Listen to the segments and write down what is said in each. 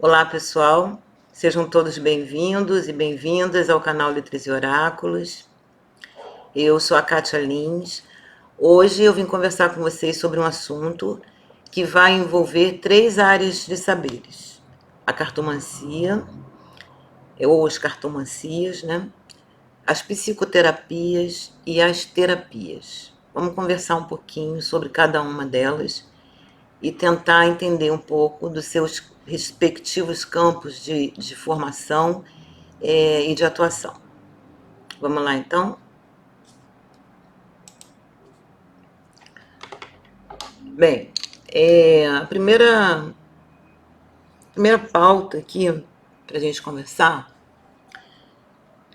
Olá, pessoal. Sejam todos bem-vindos e bem-vindas ao canal Letras e Oráculos. Eu sou a Kátia Lins. Hoje eu vim conversar com vocês sobre um assunto que vai envolver 3 áreas de saberes: a cartomancia, ou as cartomancias, né? As psicoterapias e as terapias. Vamos conversar um pouquinho sobre cada uma delas e tentar entender um pouco dos seus respectivos campos de formação e de atuação. Vamos lá, então? Bem, a primeira pauta aqui para a gente conversar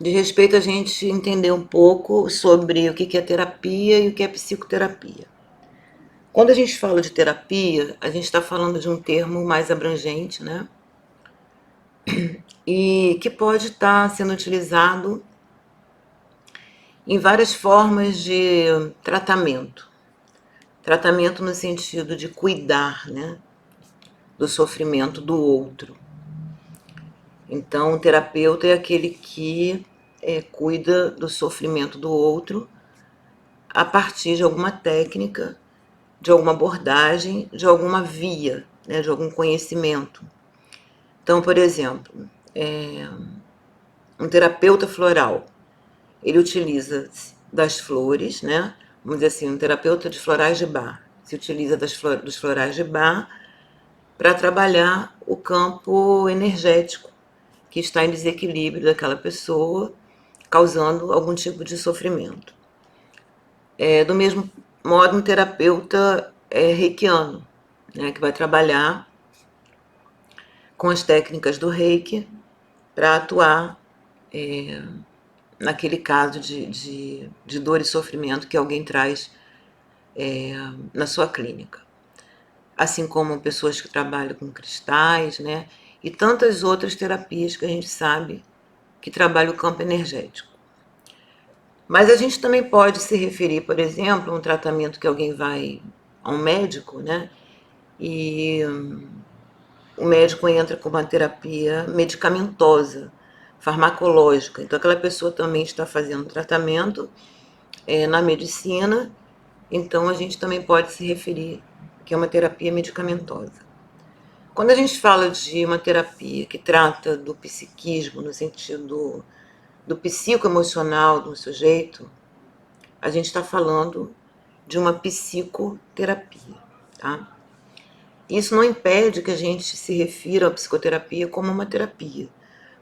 diz respeito a gente entender um pouco sobre o que é terapia e o que é psicoterapia. Quando a gente fala de terapia, a gente está falando de um termo mais abrangente, né? E que pode estar sendo utilizado em várias formas de tratamento. Tratamento no sentido de cuidar, né, do sofrimento do outro. Então, o terapeuta é aquele que cuida do sofrimento do outro a partir de alguma técnica, de alguma abordagem, de alguma via, né, de algum conhecimento. Então, por exemplo, um terapeuta floral, ele utiliza das flores, né? Vamos dizer assim, um terapeuta de florais de Bach se utiliza dos florais de Bach para trabalhar o campo energético que está em desequilíbrio daquela pessoa, causando algum tipo de sofrimento. Do mesmo modo, um terapeuta reikiano, né, que vai trabalhar com as técnicas do reiki para atuar naquele caso de dor e sofrimento que alguém traz na sua clínica. Assim como pessoas que trabalham com cristais, né? E tantas outras terapias que a gente sabe que trabalham o campo energético. Mas a gente também pode se referir, por exemplo, a um tratamento que alguém vai a um médico, né? E o médico entra com uma terapia medicamentosa, farmacológica. Então, aquela pessoa também está fazendo tratamento na medicina, então a gente também pode se referir que é uma terapia medicamentosa. Quando a gente fala de uma terapia que trata do psiquismo, no sentido do psicoemocional do sujeito, a gente está falando de uma psicoterapia, tá? Isso não impede que a gente se refira à psicoterapia como uma terapia,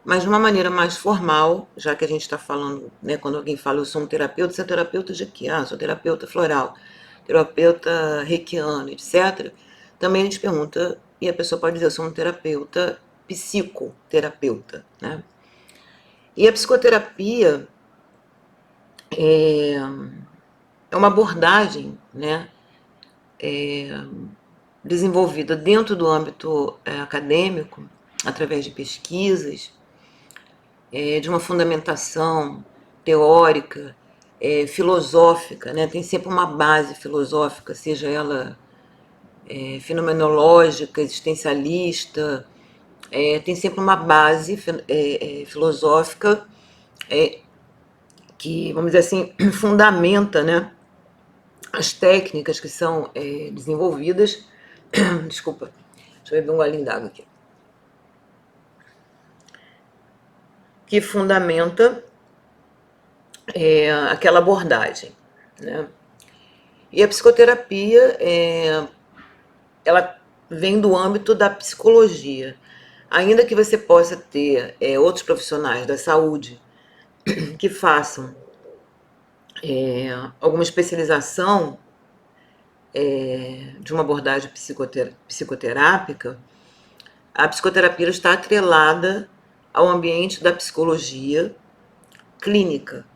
mas de uma maneira mais formal, já que a gente está falando, né, quando alguém fala eu sou um terapeuta, você é terapeuta de quê? Sou terapeuta floral, terapeuta reikiano, etc. Também a gente pergunta, e a pessoa pode dizer eu sou um terapeuta psicoterapeuta, né? E a psicoterapia é uma abordagem, né, desenvolvida dentro do âmbito acadêmico, através de pesquisas, de uma fundamentação teórica, filosófica, né? Tem sempre uma base filosófica, seja ela fenomenológica, existencialista, tem sempre uma base filosófica que, vamos dizer assim, fundamenta, né, as técnicas que são desenvolvidas. Desculpa, deixa eu beber um golinho d'água aqui. Que fundamenta aquela abordagem, né? E a psicoterapia, ela vem do âmbito da psicologia. Ainda que você possa ter outros profissionais da saúde que façam alguma especialização de uma abordagem psicoterápica, a psicoterapia está atrelada ao ambiente da psicologia clínica,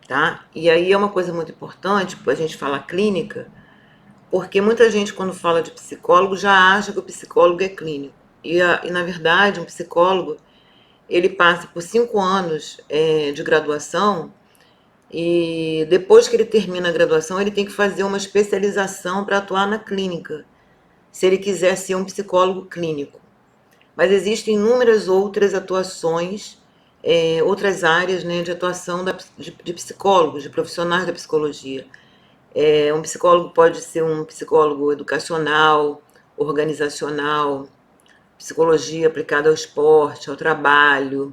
tá? E aí é uma coisa muito importante a gente falar clínica, porque muita gente, quando fala de psicólogo, já acha que o psicólogo é clínico. E na verdade, um psicólogo, ele passa por 5 anos de graduação e depois que ele termina a graduação, ele tem que fazer uma especialização para atuar na clínica, se ele quiser ser um psicólogo clínico. mas existem inúmeras outras atuações, outras áreas, né, de atuação de psicólogos, de profissionais da psicologia. Um psicólogo pode ser um psicólogo educacional, organizacional, psicologia aplicada ao esporte, ao trabalho,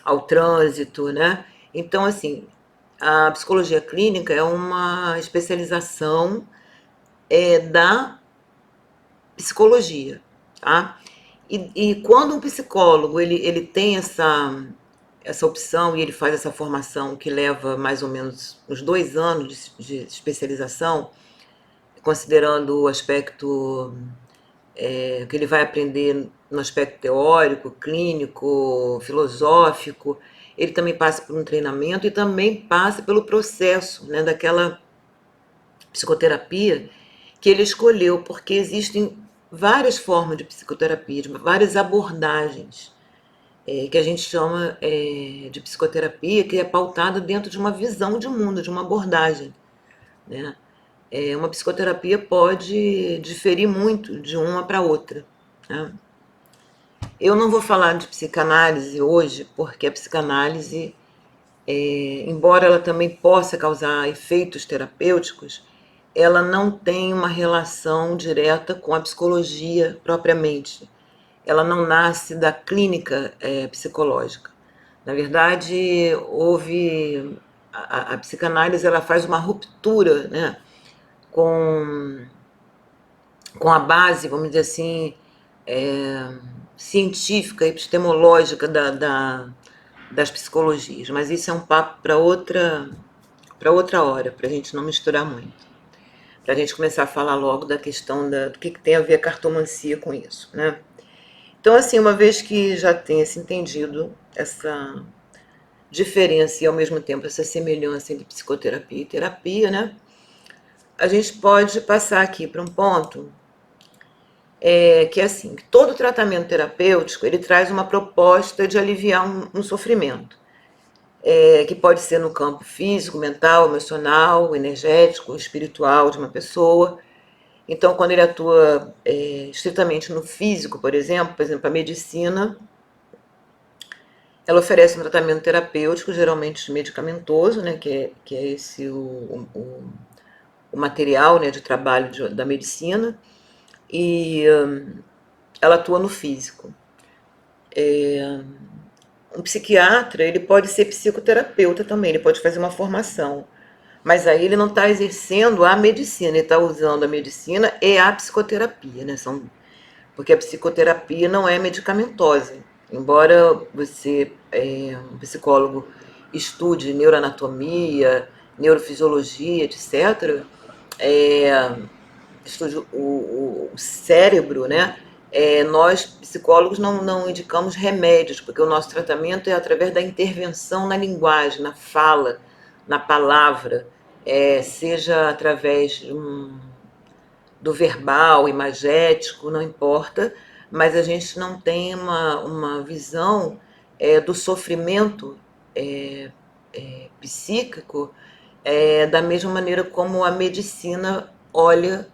ao trânsito, né? Então, assim, a psicologia clínica é uma especialização da psicologia, tá? E quando um psicólogo ele tem essa opção e ele faz essa formação que leva mais ou menos uns 2 anos de especialização, considerando o aspecto que ele vai aprender no aspecto teórico, clínico, filosófico, ele também passa por um treinamento e também passa pelo processo, né, daquela psicoterapia que ele escolheu, porque existem várias formas de psicoterapia, várias abordagens, que a gente chama de psicoterapia, que é pautada dentro de uma visão de mundo, de uma abordagem, né? Uma psicoterapia pode diferir muito de uma para outra, né? Eu não vou falar de psicanálise hoje, porque a psicanálise, embora ela também possa causar efeitos terapêuticos, ela não tem uma relação direta com a psicologia propriamente. Ela não nasce da clínica psicológica. Na verdade, houve a psicanálise, ela faz uma ruptura, né, com a base, vamos dizer assim, científica, epistemológica das psicologias. Mas isso é um papo para outra hora, para a gente não misturar muito. Para a gente começar a falar logo da questão do que tem a ver a cartomancia com isso, né? Então, assim, uma vez que já tenha se entendido essa diferença e, ao mesmo tempo, essa semelhança entre psicoterapia e terapia, né? A gente pode passar aqui para um ponto que é assim, que todo tratamento terapêutico, ele traz uma proposta de aliviar um sofrimento, que pode ser no campo físico, mental, emocional, energético, espiritual de uma pessoa. Então, quando ele atua estritamente no físico, por exemplo, a medicina, ela oferece um tratamento terapêutico, geralmente medicamentoso, né, que é esse o material, né, de trabalho da medicina, e ela atua no físico. Um psiquiatra, ele pode ser psicoterapeuta também, ele pode fazer uma formação, mas aí ele não está exercendo a medicina, ele está usando a medicina e a psicoterapia, né? Porque a psicoterapia não é medicamentosa. Embora você, um psicólogo, estude neuroanatomia, neurofisiologia, etc., estude o cérebro, né? Nós, psicólogos, não indicamos remédios, porque o nosso tratamento é através da intervenção na linguagem, na fala, na palavra, seja através do verbal, imagético, não importa, mas a gente não tem uma visão do sofrimento psíquico da mesma maneira como a medicina olha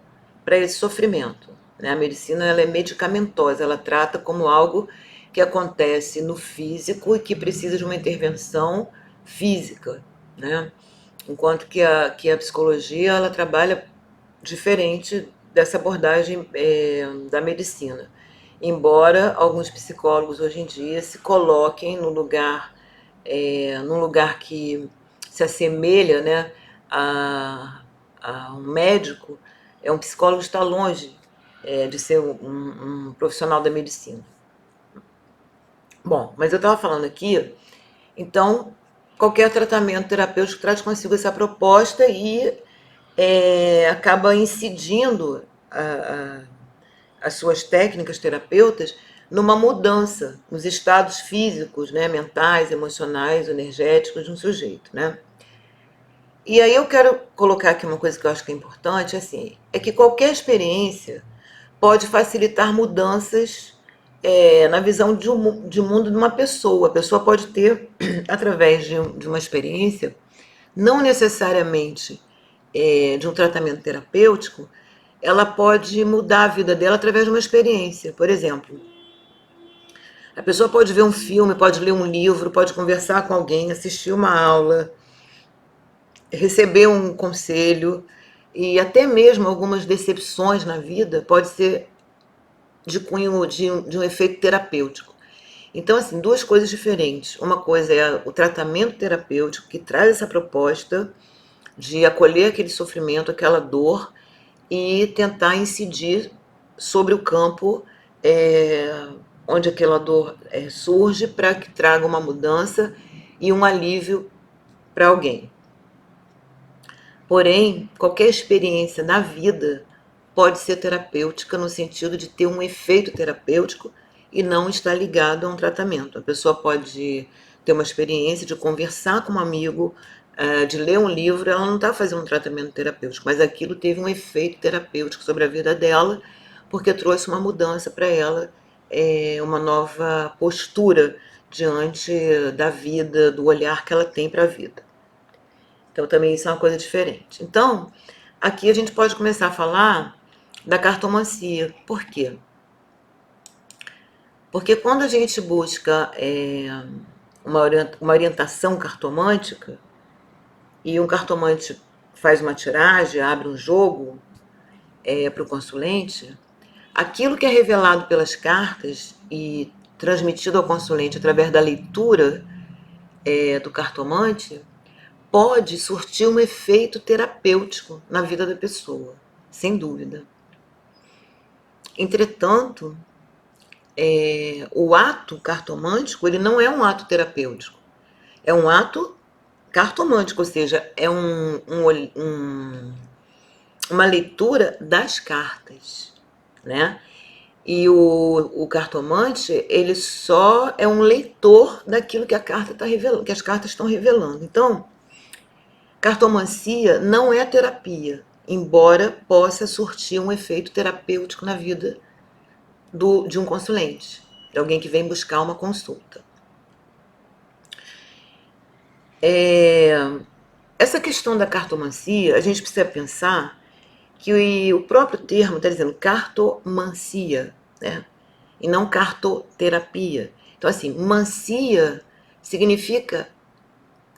para esse sofrimento, né? A medicina, ela é medicamentosa, ela trata como algo que acontece no físico e que precisa de uma intervenção física, né? Enquanto que a psicologia, ela trabalha diferente dessa abordagem da medicina. Embora alguns psicólogos hoje em dia se coloquem num lugar que se assemelha, né, a um médico, um psicólogo está longe de ser um profissional da medicina. Bom, mas eu estava falando aqui, então, qualquer tratamento terapêutico traz consigo essa proposta e acaba incidindo as suas técnicas terapeutas numa mudança nos estados físicos, né, mentais, emocionais, energéticos de um sujeito, né? E aí eu quero colocar aqui uma coisa que eu acho que é importante, assim, é que qualquer experiência pode facilitar mudanças na visão de mundo de uma pessoa. A pessoa pode ter, através de uma experiência, não necessariamente de um tratamento terapêutico, ela pode mudar a vida dela através de uma experiência. Por exemplo, A pessoa pode ver um filme, pode ler um livro, pode conversar com alguém, assistir uma aula, receber um conselho, e até mesmo algumas decepções na vida pode ser de cunho de um efeito terapêutico. Então, assim, duas coisas diferentes. Uma coisa é o tratamento terapêutico, que traz essa proposta de acolher aquele sofrimento, aquela dor, e tentar incidir sobre o campo onde aquela dor surge, para que traga uma mudança e um alívio para alguém. Porém, qualquer experiência na vida pode ser terapêutica no sentido de ter um efeito terapêutico e não estar ligado a um tratamento. A pessoa pode ter uma experiência de conversar com um amigo, de ler um livro, ela não está fazendo um tratamento terapêutico, mas aquilo teve um efeito terapêutico sobre a vida dela, porque trouxe uma mudança para ela, uma nova postura diante da vida, do olhar que ela tem para a vida. Então também isso é uma coisa diferente. Então, aqui a gente pode começar a falar da cartomancia. Por quê? Porque quando a gente busca uma orientação cartomântica, e um cartomante faz uma tiragem, abre um jogo para o consulente, aquilo que é revelado pelas cartas e transmitido ao consulente através da leitura do cartomante pode surtir um efeito terapêutico na vida da pessoa, sem dúvida. Entretanto, o ato cartomântico, ele não é um ato terapêutico, é um ato cartomântico, ou seja, é uma leitura das cartas, né? E o cartomante, ele só é um leitor daquilo que a carta tá revelando, que as cartas estão revelando. Então, cartomancia não é terapia, embora possa surtir um efeito terapêutico na vida de um consulente, de alguém que vem buscar uma consulta. Essa questão da cartomancia, a gente precisa pensar que o próprio termo está dizendo cartomancia, né? E não cartoterapia. Então, assim, mancia significa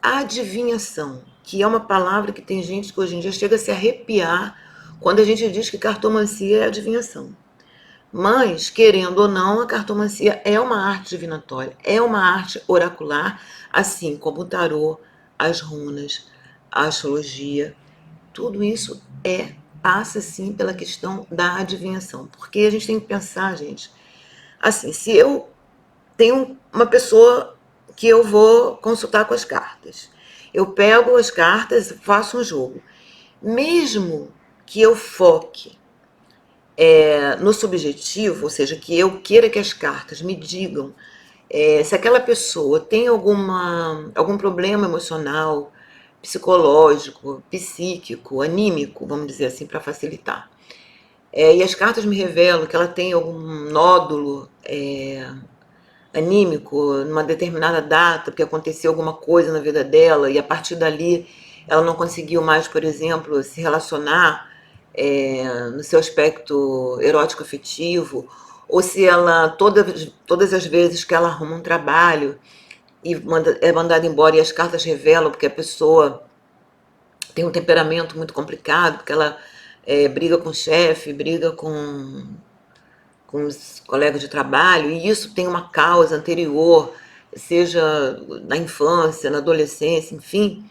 adivinhação, que é uma palavra que tem gente que hoje em dia chega a se arrepiar quando a gente diz que cartomancia é adivinhação. Mas, querendo ou não, a cartomancia é uma arte divinatória, é uma arte oracular, assim como o tarô, as runas, a astrologia, tudo isso passa sim pela questão da adivinhação. Porque a gente tem que pensar, gente, assim, se eu tenho uma pessoa que eu vou consultar com as cartas, eu pego as cartas e faço um jogo. Mesmo que eu foque no subjetivo, ou seja, que eu queira que as cartas me digam se aquela pessoa tem algum problema emocional, psicológico, psíquico, anímico, vamos dizer assim, para facilitar. E as cartas me revelam que ela tem algum nódulo anímico numa determinada data, porque aconteceu alguma coisa na vida dela, e a partir dali ela não conseguiu mais, por exemplo, se relacionar no seu aspecto erótico afetivo, ou se ela, todas as vezes que ela arruma um trabalho e é mandada embora, e as cartas revelam porque a pessoa tem um temperamento muito complicado, porque ela briga com o chefe, briga com os colegas de trabalho, e isso tem uma causa anterior, seja na infância, na adolescência, enfim.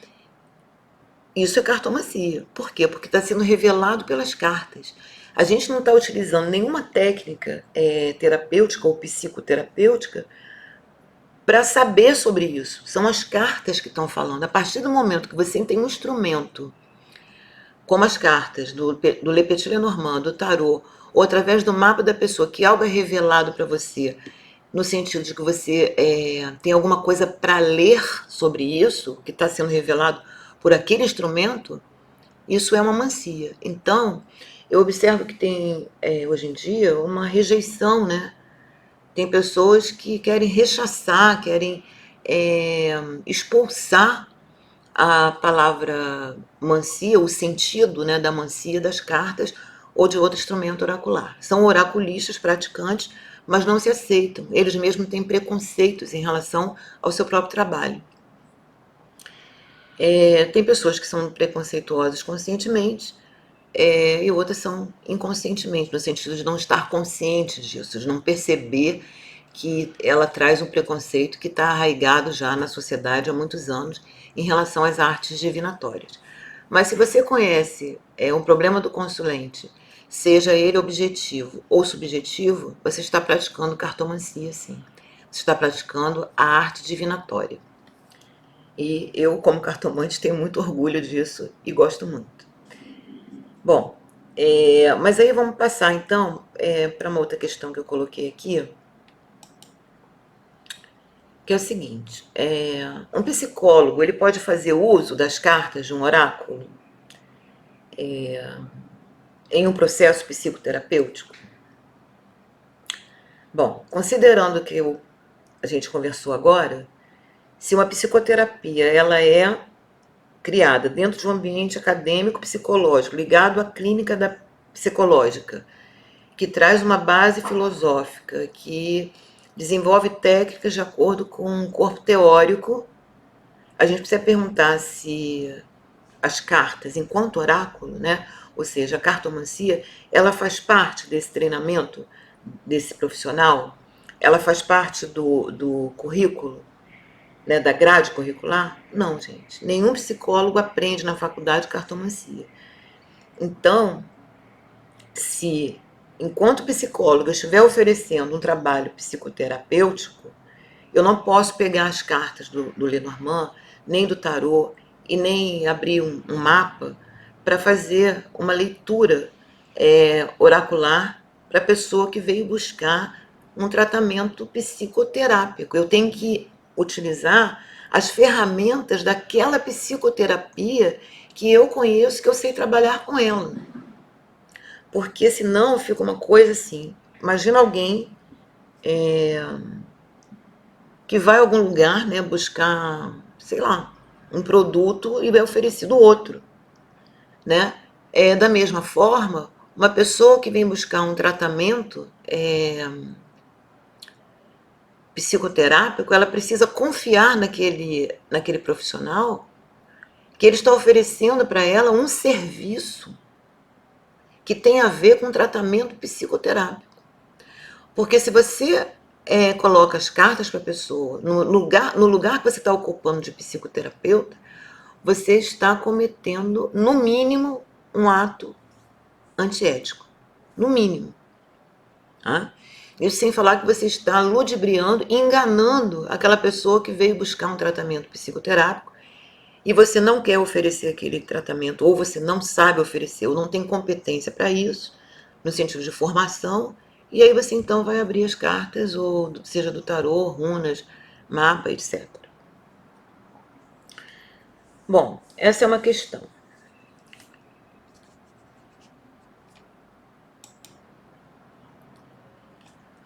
Isso é cartomancia. Por quê? Porque está sendo revelado pelas cartas. A gente não está utilizando nenhuma técnica terapêutica ou psicoterapêutica para saber sobre isso. São as cartas que estão falando. A partir do momento que você tem um instrumento, como as cartas do Le Petit Lenormand, do tarô, ou através do mapa da pessoa, que algo é revelado para você, no sentido de que você tem alguma coisa para ler sobre isso, que está sendo revelado por aquele instrumento, isso é uma mancia. Então, eu observo que tem, hoje em dia, uma rejeição, né? Tem pessoas que querem rechaçar, querem expulsar a palavra mancia, o sentido, né, da mancia das cartas ou de outro instrumento oracular. São oraculistas praticantes, mas não se aceitam. Eles mesmos têm preconceitos em relação ao seu próprio trabalho. Tem pessoas que são preconceituosas conscientemente, e outras são inconscientemente, no sentido de não estar conscientes disso, de não perceber que ela traz um preconceito que está arraigado já na sociedade há muitos anos em relação às artes divinatórias. Mas se você conhece um problema do consulente, seja ele objetivo ou subjetivo, você está praticando cartomancia, sim. Você está praticando a arte divinatória. E eu, como cartomante, tenho muito orgulho disso e gosto muito. Bom, mas aí vamos passar então para uma outra questão que eu coloquei aqui, que é o seguinte: um psicólogo ele pode fazer uso das cartas de um oráculo em um processo psicoterapêutico? Bom, considerando que a gente conversou agora, se uma psicoterapia ela é criada dentro de um ambiente acadêmico psicológico, ligado à clínica psicológica, que traz uma base filosófica, que desenvolve técnicas de acordo com um corpo teórico, a gente precisa perguntar se as cartas, enquanto oráculo, né, ou seja, a cartomancia, ela faz parte desse treinamento desse profissional? Ela faz parte do currículo, né, da grade curricular? Não, gente. Nenhum psicólogo aprende na faculdade cartomancia. Então, se, enquanto psicóloga, estiver oferecendo um trabalho psicoterapêutico, eu não posso pegar as cartas do Lenormand, nem do tarô, e nem abrir um mapa para fazer uma leitura oracular para a pessoa que veio buscar um tratamento psicoterápico. Eu tenho que utilizar as ferramentas daquela psicoterapia que eu conheço, que eu sei trabalhar com ela. Porque senão fica uma coisa assim. Imagina alguém que vai a algum lugar, né, buscar, sei lá, um produto e é oferecido outro, né? Da mesma forma, uma pessoa que vem buscar um tratamento psicoterápico, ela precisa confiar naquele profissional, que ele está oferecendo para ela um serviço que tem a ver com tratamento psicoterápico. Porque se você coloca as cartas para a pessoa no lugar que você está ocupando de psicoterapeuta, você está cometendo, no mínimo, um ato antiético. No mínimo. Tá? Isso sem falar que você está ludibriando, enganando aquela pessoa que veio buscar um tratamento psicoterápico e você não quer oferecer aquele tratamento, ou você não sabe oferecer, ou não tem competência para isso, no sentido de formação, e aí você então vai abrir as cartas, ou seja do tarô, runas, mapa, etc. Bom, essa é uma questão.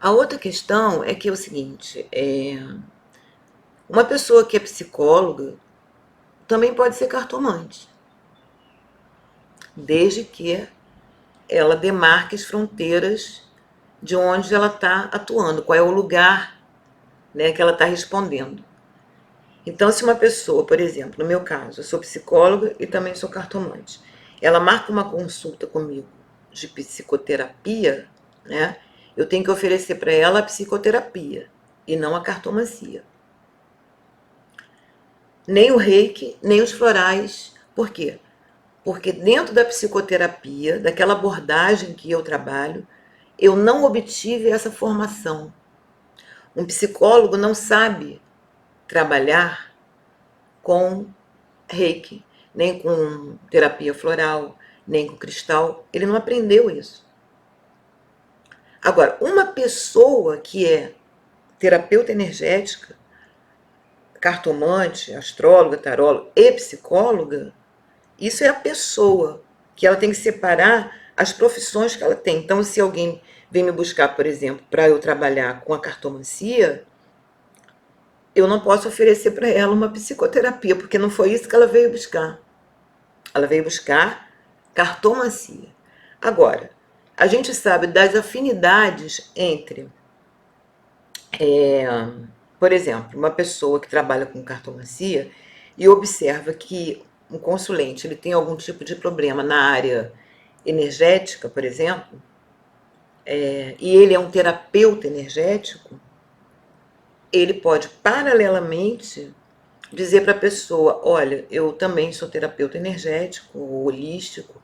A outra questão é que é o seguinte, uma pessoa que é psicóloga também pode ser cartomante, desde que ela demarque as fronteiras de onde ela está atuando, qual é o lugar, né, que ela está respondendo. Então, se uma pessoa, por exemplo, no meu caso, eu sou psicóloga e também sou cartomante, ela marca uma consulta comigo de psicoterapia, né, eu tenho que oferecer para ela a psicoterapia e não a cartomancia. Nem o reiki, nem os florais. Por quê? Porque dentro da psicoterapia, daquela abordagem que eu trabalho, eu não obtive essa formação. Um psicólogo não sabe trabalhar com reiki, nem com terapia floral, nem com cristal. Ele não aprendeu isso. Agora, uma pessoa que é terapeuta energética, cartomante, astróloga, taróloga e psicóloga, isso é a pessoa, que ela tem que separar as profissões que ela tem. Então, se alguém vem me buscar, por exemplo, para eu trabalhar com a cartomancia, eu não posso oferecer para ela uma psicoterapia, porque não foi isso que ela veio buscar. Ela veio buscar cartomancia. Agora, a gente sabe das afinidades entre Por exemplo, uma pessoa que trabalha com cartomancia e observa que um consulente ele tem algum tipo de problema na área energética, por exemplo, e ele é um terapeuta energético, ele pode paralelamente dizer para a pessoa: olha, eu também sou terapeuta energético, holístico,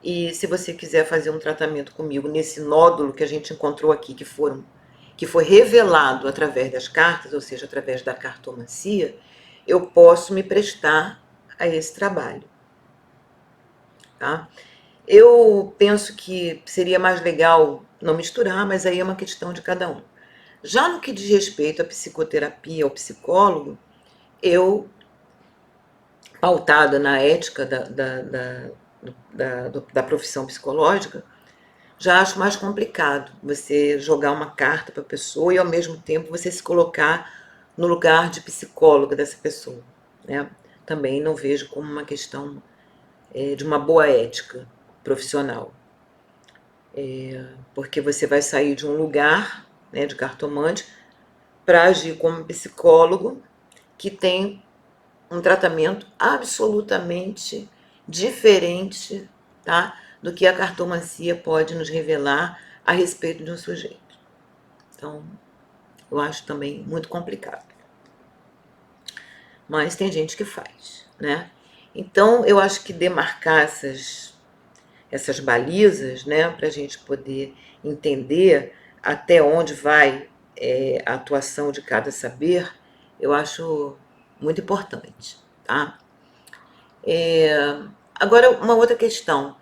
e se você quiser fazer um tratamento comigo nesse nódulo que a gente encontrou aqui, que foi revelado através das cartas, ou seja, através da cartomancia, eu posso me prestar a esse trabalho. Tá? Eu penso que seria mais legal não misturar, mas aí é uma questão de cada um. Já no que diz respeito à psicoterapia, ao psicólogo, eu, pautada na ética da profissão psicológica, já acho mais complicado você jogar uma carta para a pessoa e, ao mesmo tempo, você se colocar no lugar de psicóloga dessa pessoa. Né? Também não vejo como uma questão de uma boa ética profissional. Porque você vai sair de um lugar, né, de cartomante, para agir como psicólogo que tem um tratamento absolutamente diferente, tá, do que a cartomancia pode nos revelar a respeito de um sujeito. Então, eu acho também muito complicado. Mas tem gente que faz, né? Então, eu acho que demarcar essas balizas, né, para a gente poder entender até onde vai a atuação de cada saber, eu acho muito importante, tá? Agora, uma outra questão,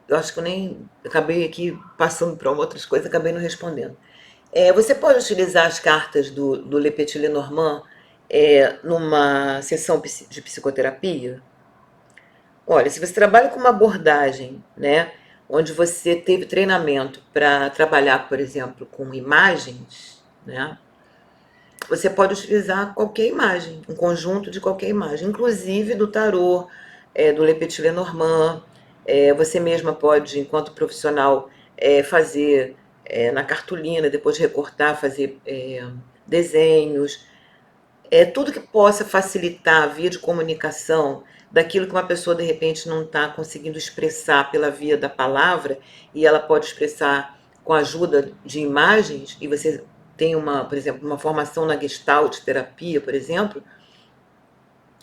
eu acho que eu acabei aqui passando para outras coisas, acabei não respondendo. Você pode utilizar as cartas do Le Petit Lenormand numa sessão de psicoterapia? Olha, se você trabalha com uma abordagem, né, onde você teve treinamento para trabalhar, por exemplo, com imagens, né, você pode utilizar qualquer imagem, um conjunto de qualquer imagem, inclusive do tarô, do Le Petit Lenormand. Você mesma pode, enquanto profissional, fazer na cartolina, depois recortar, fazer desenhos, tudo que possa facilitar a via de comunicação daquilo que uma pessoa de repente não está conseguindo expressar pela via da palavra e ela pode expressar com a ajuda de imagens, e você tem por exemplo, uma formação na Gestalt terapia, por exemplo,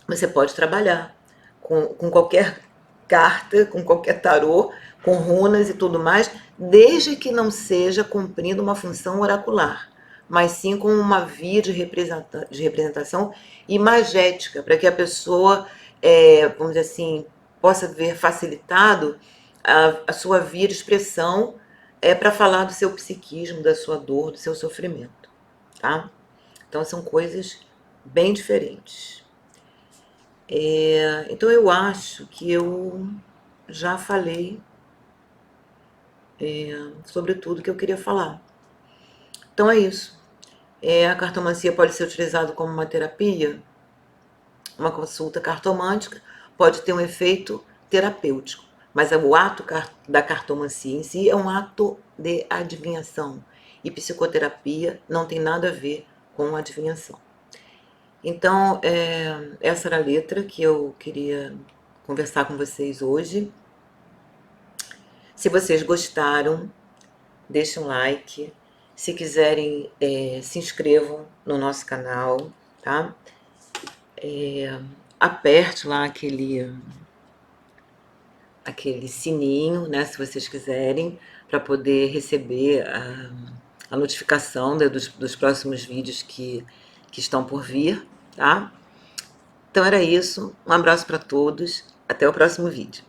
você pode trabalhar com qualquer carta, com qualquer tarô, com runas e tudo mais, desde que não seja cumprindo uma função oracular, mas sim com uma via de representação imagética, para que a pessoa, vamos dizer assim, possa ver facilitado a sua via de expressão para falar do seu psiquismo, da sua dor, do seu sofrimento. Tá? Então são coisas bem diferentes. Então eu acho que eu já falei sobre tudo que eu queria falar. Então é isso. A cartomancia pode ser utilizada como uma terapia, uma consulta cartomântica pode ter um efeito terapêutico, mas o ato da cartomancia em si é um ato de adivinhação, e psicoterapia não tem nada a ver com adivinhação. Então, essa era a letra que eu queria conversar com vocês hoje. Se vocês gostaram, deixem um like. Se quiserem, se inscrevam no nosso canal, tá? Aperte lá aquele sininho, né, se vocês quiserem, para poder receber a notificação, né, dos próximos vídeos que estão por vir, tá? Então era isso. Um abraço para todos. Até o próximo vídeo.